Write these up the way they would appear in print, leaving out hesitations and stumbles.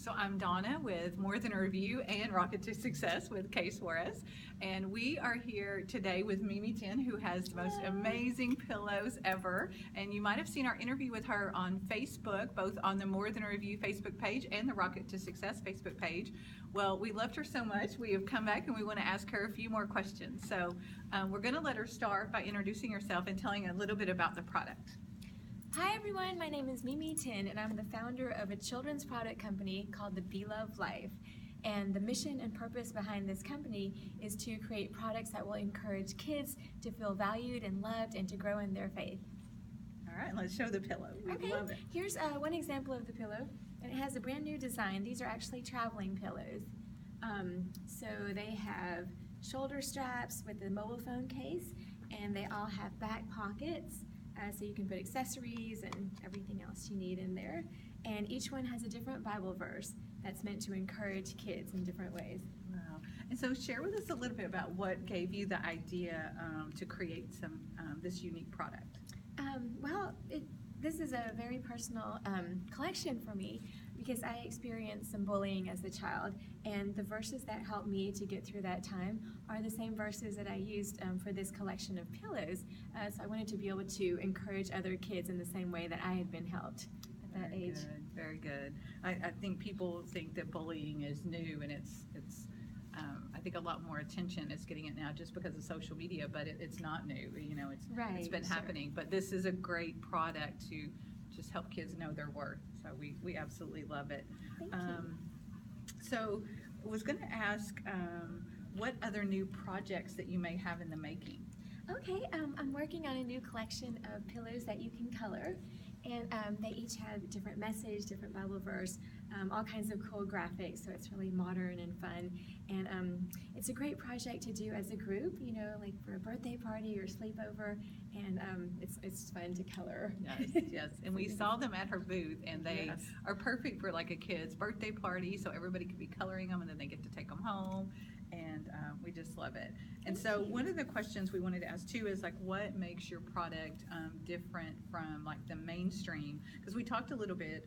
So I'm Donna with More Than a Review and Rocket to Success with Kay Suarez. And we are here today with Mimi Tin, who has the most amazing pillows ever. And you might have seen our interview with her on Facebook, both on the More Than a Review Facebook page and the Rocket to Success Facebook page. Well, we loved her so much, we have come back and we want to ask her a few more questions. So we're going to let her start by introducing herself and telling a little bit about the product. Hi everyone, my name is Mimi Tin and I'm the founder of a children's product company called the Be Love Life. And the mission and purpose behind this company is to create products that will encourage kids to feel valued and loved and to grow in their faith. All right, let's show the pillow. We love it. Here's one example of the pillow. And it has a brand new design. These are actually traveling pillows. So they have shoulder straps with the mobile phone case, and they all have back pockets. So you can put accessories and everything else you need in there. And each one has a different Bible verse that's meant to encourage kids in different ways. Wow. And so share with us a little bit about what gave you the idea to create this unique product. This is a very personal collection for me because I experienced some bullying as a child, and the verses that helped me to get through that time are the same verses that I used for this collection of pillows. So I wanted to be able to encourage other kids in the same way that I had been helped at that age. Good, very good. I think people think that bullying is new, and it's I think a lot more attention is getting it now just because of social media, but it's not new. You know, it's been happening. But this is a great product to just help kids know their worth. So we absolutely love it. Thank you. So I was going to ask what other new projects that you may have in the making. Okay, I'm working on a new collection of pillows that you can color, and they each have different message, different Bible verse, all kinds of cool graphics, so it's really modern and fun. And it's a great project to do as a group, you know, like for a birthday party or sleepover, and it's fun to color. Yes, yes. And we saw them at her booth, and they are perfect for like a kid's birthday party, so everybody could be coloring them, and then they get to take them home. And we just love it. And so one of the questions we wanted to ask too is like, what makes your product different from like the mainstream? Because we talked a little bit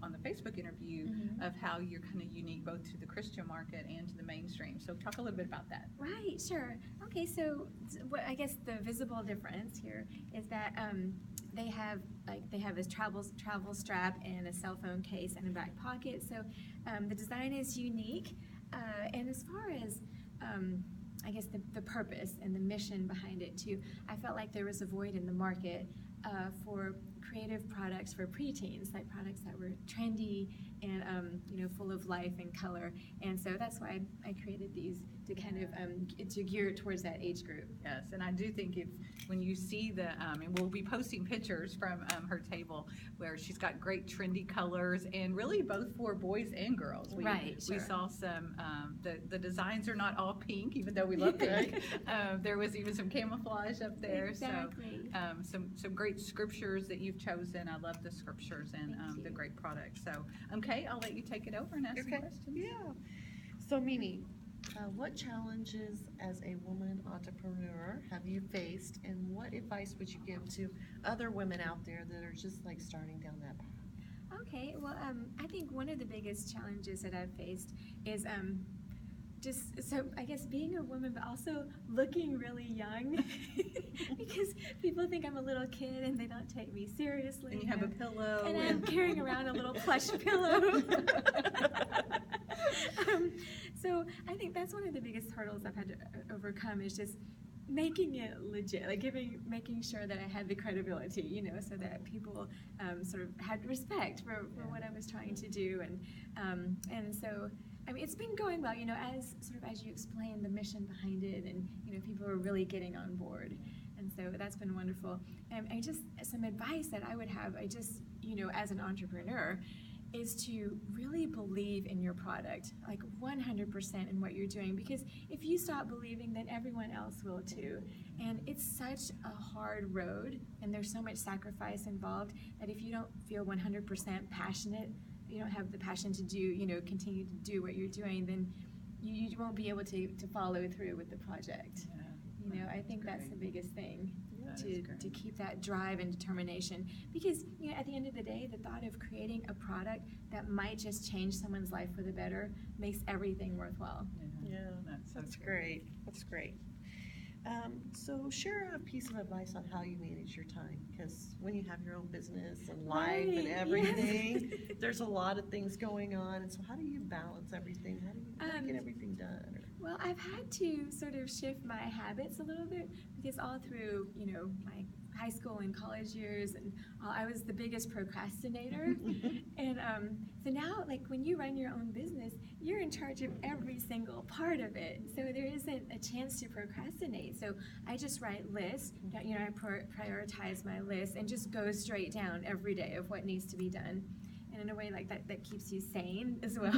on the Facebook interview of how you're kind of unique both to the Christian market and to the mainstream. So talk a little bit about that. Right, sure. Okay, so what I guess the visible difference here is that they have this travel strap and a cell phone case and a back pocket. So the design is unique. And as far as, I guess, the purpose and the mission behind it too, I felt like there was a void in the market for creative products for preteens, like products that were trendy and full of life and color. And so that's why I created these to kind of to gear it towards that age group. Yes, and I do think when you see and we'll be posting pictures from her table where she's got great trendy colors and really both for boys and girls. We saw some, the designs are not all pink, even though we love pink. There was even some camouflage up there. Exactly. So some great scriptures that you've chosen. I love the scriptures and the great product. So, Kay, I'll let you take it over and ask some questions. Yeah. So, Mimi, what challenges as a woman entrepreneur have you faced, and what advice would you give to other women out there that are just like starting down that path? Okay, well, I think one of the biggest challenges that I've faced is I guess being a woman, but also looking really young, because people think I'm a little kid and they don't take me seriously. And you have a pillow. And I'm carrying around a little plush pillow. So I think that's one of the biggest hurdles I've had to overcome is just making it legit, like making sure that I had the credibility, so that people sort of had respect for what I was trying to do, and so I mean it's been going well, as you explain the mission behind it, and people are really getting on board, and so that's been wonderful. And just some advice that I would have, as an entrepreneur, is to really believe in your product, like 100% in what you're doing, because if you stop believing, then everyone else will too. And it's such a hard road, and there's so much sacrifice involved, that if you don't feel 100% passionate, you don't have the passion to do, continue to do what you're doing, then you won't be able to follow through with the project. Yeah, I think that's the biggest thing. Yeah. That is great. to keep that drive and determination. Because, you know, at the end of the day, the thought of creating a product that might just change someone's life for the better makes everything worthwhile. Yeah, that's great. That's great. So share a piece of advice on how you manage your time, because when you have your own business and life and Right, everything, yes. there's a lot of things going on. And so how do you balance everything? How do you get everything done? Well, I've had to sort of shift my habits a little bit because all through, you know, my high school and college years, and I was the biggest procrastinator. And so now, like, when you run your own business, you're in charge of every single part of it. So there isn't a chance to procrastinate. So I just write lists, you know, I prioritize my list and just go straight down every day of what needs to be done. And in a way like that keeps you sane as well.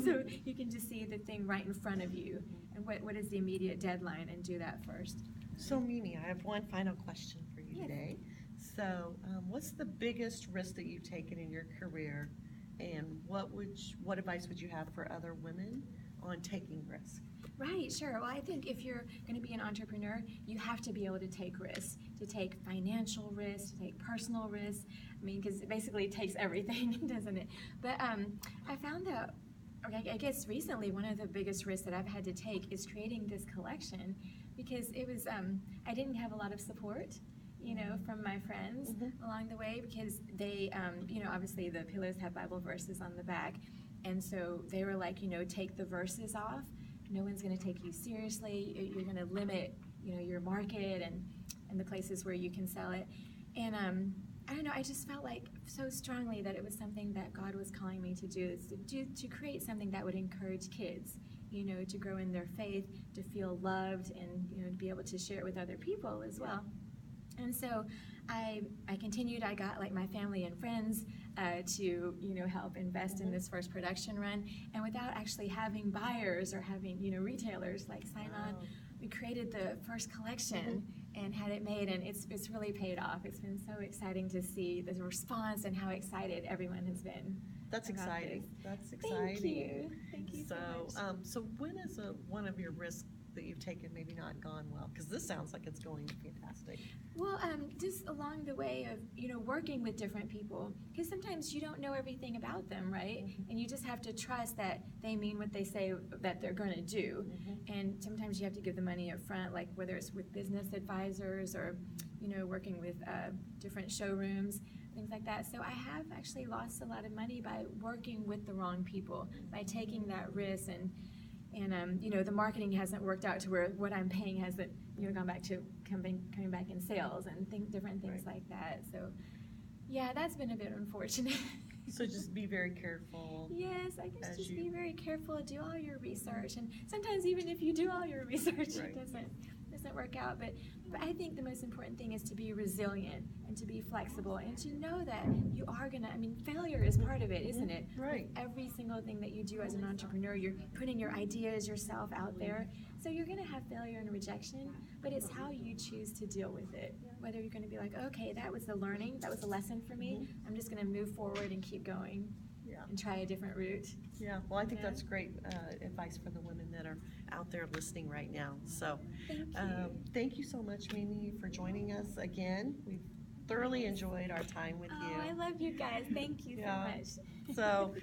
So you can just see the thing right in front of you and what is the immediate deadline and do that first. So Mimi, I have one final question for you Yes. today. So what's the biggest risk that you've taken in your career, and what advice would you have for other women on taking risk? Right, sure. Well, I think if you're going to be an entrepreneur, you have to be able to take risks, to take financial risks, to take personal risks. I mean, because it basically takes everything, doesn't it? But I found that, I guess recently, one of the biggest risks that I've had to take is creating this collection, because it was, I didn't have a lot of support, you know, from my friends along the way, because they, you know, obviously the pillows have Bible verses on the back. And so they were like, you know, take the verses off. No one's going to take you seriously. You're going to limit, you know, your market and the places where you can sell it. And I don't know, I just felt like so strongly that it was something that God was calling me to do, to create something that would encourage kids, you know, to grow in their faith, to feel loved, and, you know, to be able to share it with other people as well. And so I continued. I got like my family and friends to, you know, help invest in this first production run. And without actually having buyers or having, you know, retailers like sign on, we created the first collection and had it made, and it's really paid off. It's been so exciting to see the response and how excited everyone has been. That's about exciting. this. That's exciting. Thank you. Thank you so much. So when is one of your risks that you've taken maybe not gone well? Because this sounds like it's going fantastic. Well, just along the way of, you know, working with different people, because sometimes you don't know everything about them, right? And you just have to trust that they mean what they say that they're going to do. And sometimes you have to give the money up front, like whether it's with business advisors or, you know, working with different showrooms, things like that. So I have actually lost a lot of money by working with the wrong people, by taking that risk, and you know, the marketing hasn't worked out to where what I'm paying hasn't, you know, gone back to coming back in sales and different things like that. So, yeah, that's been a bit unfortunate. So just be very careful. Yes, I guess just be very careful. Do all your research, and sometimes even if you do all your research, it doesn't work out. But I think the most important thing is to be resilient and to be flexible and to know that you are gonna. I mean, failure is part of it, isn't it? Right. With every single thing that you do as an entrepreneur, you're putting your ideas, yourself out there. So you're gonna have failure and rejection, but it's how you choose to deal with it. Whether you're gonna be like, okay, that was the learning, that was a lesson for me. I'm just gonna move forward and keep going. And try a different route. Yeah, well, I think that's great advice for the women that are out there listening right now. So thank you so much, Mimi, for joining us again. We've thoroughly enjoyed our time with you. Oh, I love you guys. Thank you so much. So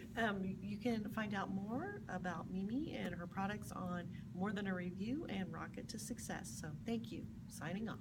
you can find out more about Mimi and her products on More Than a Review and Rocket to Success. So thank you. Signing off.